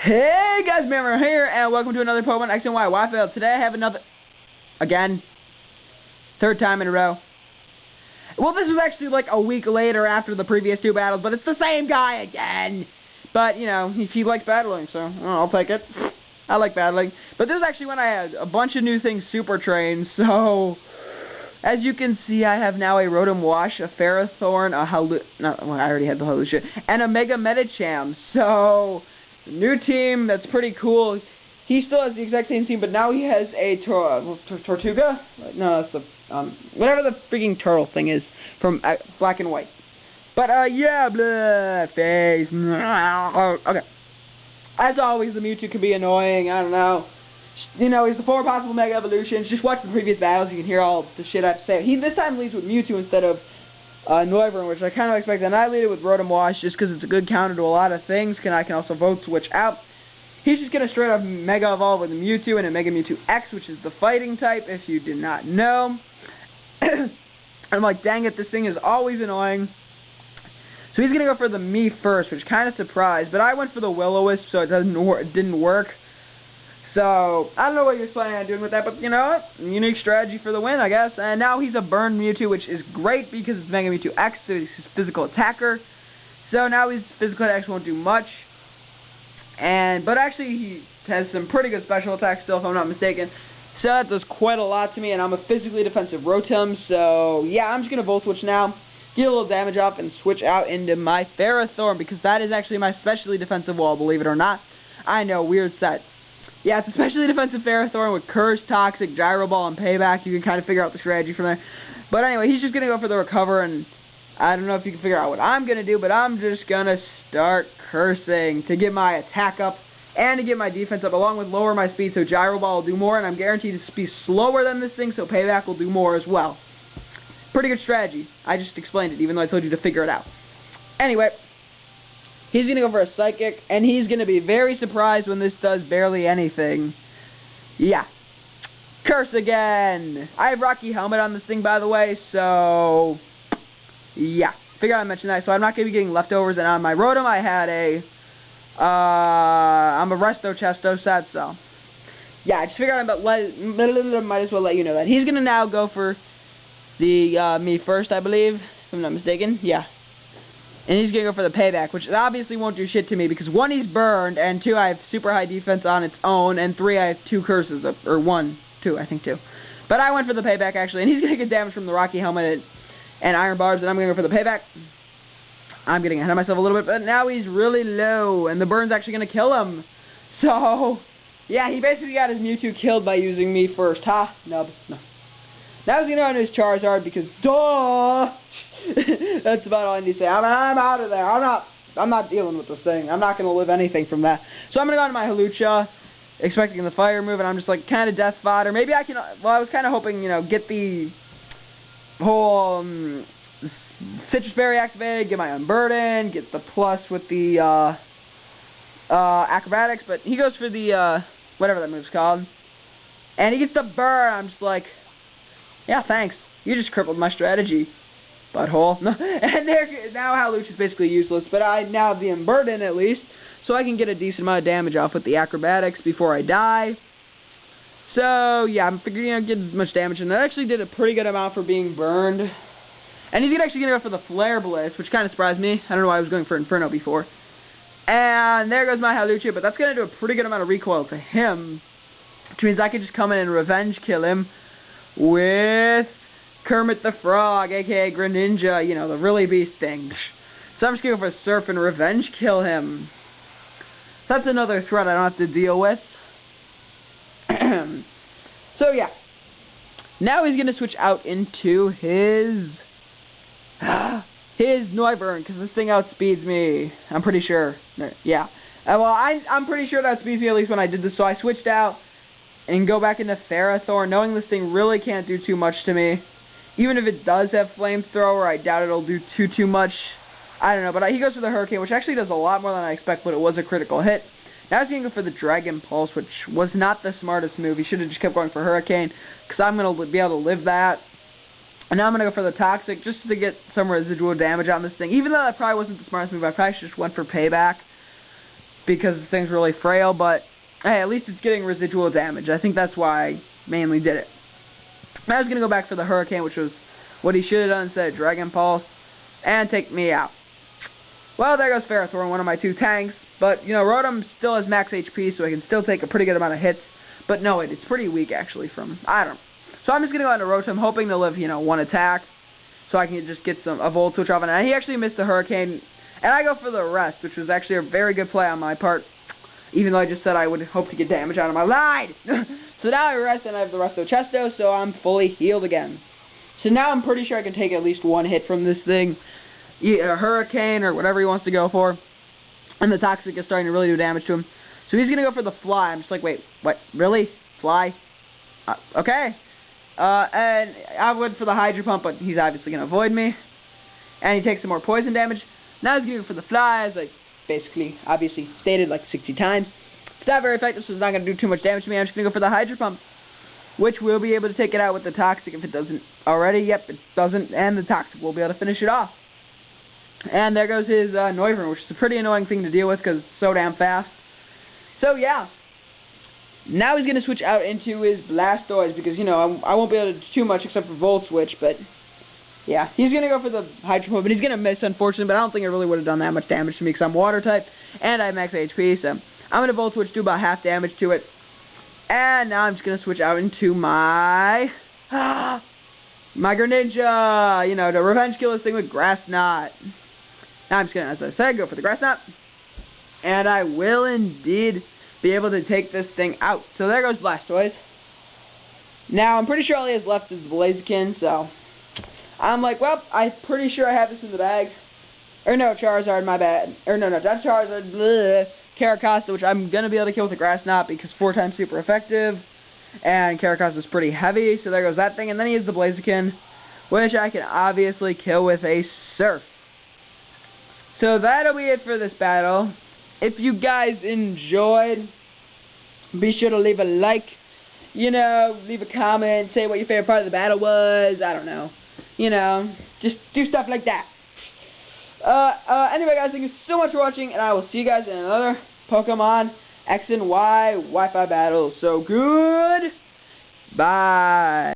Hey guys, Mammer here, and welcome to another Pokemon X and Y Wifi. Today I have another, again, third time in a row. Well, this is actually like a week later after the previous two battles, but it's the same guy again. But, you know, he likes battling, so I'll take it. I like battling. But this is actually when I had a bunch of new things super trained, so as you can see, I have now a Rotom Wash, a Ferrothorn, I already had the Holucia, and a Mega Medicham. So new team, that's pretty cool. He still has the exact same team, but now he has a Tortuga? No, that's the, whatever the freaking turtle thing is from Black and White. But, yeah, blah, face. Oh, okay. As always, the Mewtwo can be annoying, I don't know. You know, he's the 4 possible Mega Evolutions. Just watch the previous battles, you can hear all the shit I have to say. He this time leads with Mewtwo instead of Noivern, which I kind of expected. And I lead it with Rotom Wash just because it's a good counter to a lot of things. I can also vote switch out. He's just going to straight up Mega Evolve with a Mewtwo and a Mega Mewtwo X, which is the fighting type, if you did not know. I'm like, dang it, this thing is always annoying. So he's going to go for the me first, which kind of surprised. But I went for the Will-O-Wisp, so it didn't work. So, I don't know what you're planning on doing with that, but you know what? Unique strategy for the win, I guess. And now he's a burned Mewtwo, which is great because it's Mega Mewtwo X, so he's his physical attacker. So now his physical attacks won't do much. But actually, he has some pretty good special attacks still, if I'm not mistaken. So that does quite a lot to me, and I'm a physically defensive Rotom. So, yeah, I'm just going to Volt Switch now, get a little damage off, and switch out into my Ferrothorn, because that is actually my specially defensive wall, believe it or not. I know, weird set. Yeah, it's especially defensive Ferrothorn with Curse, Toxic, Gyro Ball, and Payback. You can kind of figure out the strategy from there. But anyway, he's just going to go for the Recover, and I don't know if you can figure out what I'm going to do, but I'm just going to start cursing to get my attack up and to get my defense up, along with lower my speed, so Gyro Ball will do more, and I'm guaranteed to be slower than this thing, so Payback will do more as well. Pretty good strategy. I just explained it, even though I told you to figure it out. Anyway, he's going to go for a Psychic, and he's going to be very surprised when this does barely anything. Yeah. Curse again! I have Rocky Helmet on this thing, by the way, so yeah. Figured I'd mention that, so I'm not going to be getting leftovers, and on my Rotom I had I'm a Resto Chesto set, so yeah, I just figured might as well let you know that. He's going to now go for the me first, I believe, if I'm not mistaken. Yeah. And he's going to go for the Payback, which obviously won't do shit to me, because 1, he's burned, and 2, I have super high defense on its own, and 3, I have 2 curses, or 1, 2, I think 2. But I went for the Payback, actually, and he's going to get damage from the Rocky Helmet and Iron Barbs, and I'm going to go for the Payback. I'm getting ahead of myself a little bit, but now he's really low, and the burn's actually going to kill him. So, yeah, he basically got his Mewtwo killed by using me first. Ha, no. Now he's going to go into his Charizard, because, duh! That's about all I need to say. I'm out of there. I'm not dealing with this thing. I'm not going to live anything from that. So I'm going to go into my Holucia, expecting the fire move, and I'm just like kind of death fodder. Maybe I can, well, I was kind of hoping, you know, get the whole Citrus Berry activated, get my Unburden, get the plus with the Acrobatics, but he goes for the, whatever that move's called, and he gets the burn. I'm just like, yeah, thanks. You just crippled my strategy. Butthole. No. And now Holucia's basically useless, but I now have the Unburden at least, so I can get a decent amount of damage off with the Acrobatics before I die. So, yeah, I'm figuring I'd get as much damage, and that actually did a pretty good amount for being burned. And he's actually going to go for the Flare Blitz, which kind of surprised me. I don't know why I was going for Inferno before. And there goes my Holucia, but that's going to do a pretty good amount of recoil to him, which means I could just come in and revenge kill him with Kermit the Frog, a.k.a. Greninja, you know, the really beast thing. So I'm just going to go for Surf and revenge kill him. So that's another threat I don't have to deal with. So, yeah. Now he's going to switch out into his Noivern, because this thing outspeeds me. I'm pretty sure. Yeah. Well, I'm pretty sure that outspeeds me at least when I did this, so I switched out and go back into Ferrothorn, knowing this thing really can't do too much to me. Even if it does have Flamethrower, I doubt it'll do too much. I don't know, but he goes for the Hurricane, which actually does a lot more than I expect, but it was a critical hit. Now he's going to go for the Dragon Pulse, which was not the smartest move. He should have just kept going for Hurricane, because I'm going to be able to live that. And now I'm going to go for the Toxic, just to get some residual damage on this thing. Even though that probably wasn't the smartest move, I probably should just went for Payback. because the thing's really frail, but hey, at least it's getting residual damage. I think that's why I mainly did it. I was going to go back for the Hurricane, which was what he should have done instead of Dragon Pulse, and take me out. Well, there goes Ferrothorn, one of my 2 tanks, but, you know, Rotom still has max HP, so I can still take a pretty good amount of hits, but no, it's pretty weak, actually, I don't know. So I'm just going to go into Rotom, hoping to live, 1 attack, so I can just get a Volt Switch off, and he actually missed the Hurricane, and I go for the Rest, which was actually a very good play on my part, even though I just said I would hope to get damage out of my lied. So now I rest, and I have the Resto Chesto, so I'm fully healed again. So now I'm pretty sure I can take at least 1 hit from this thing, a Hurricane or whatever he wants to go for, and the Toxic is starting to really do damage to him. So he's going to go for the Fly. I'm just like, wait, what, really? Fly? Okay. And I went for the Hydro Pump, but he's obviously going to avoid me, and he takes some more poison damage. Now he's going for the Fly, as I basically, obviously stated like 60 times. It's not very effective, so it's not going to do too much damage to me. I'm just going to go for the Hydro Pump, which will be able to take it out with the Toxic if it doesn't already. Yep, it doesn't, and the Toxic will be able to finish it off. And there goes his Noivern, which is a pretty annoying thing to deal with because it's so damn fast. So, yeah. Now he's going to switch out into his Blastoise because, I won't be able to do too much except for Volt Switch, but yeah. He's going to go for the Hydro Pump, and he's going to miss, unfortunately, but I don't think it really would have done that much damage to me because I'm Water type, and I have max HP, so I'm going to Volt Switch, do about half damage to it. And now I'm just going to switch out into my Greninja, to revenge kill this thing with Grass Knot. Now I'm just going to, as I said, go for the Grass Knot. And I will indeed be able to take this thing out. So there goes Blastoise. Now I'm pretty sure all he has left is Blaziken, so I'm like, well, I'm pretty sure I have this in the bag. Or no, Charizard, my bad. Or no, that's Charizard. Bleh. Caracosta, which I'm going to be able to kill with a Grass Knot because 4 times super effective. And Caracosta is pretty heavy, so there goes that thing. And then he has the Blaziken, which I can obviously kill with a Surf. So that'll be it for this battle. If you guys enjoyed, be sure to leave a like, leave a comment, say what your favorite part of the battle was, I don't know. Just do stuff like that. Anyway, guys, thank you so much for watching, and I will see you guys in another Pokemon X and Y Wi-Fi battle. So, good. Bye.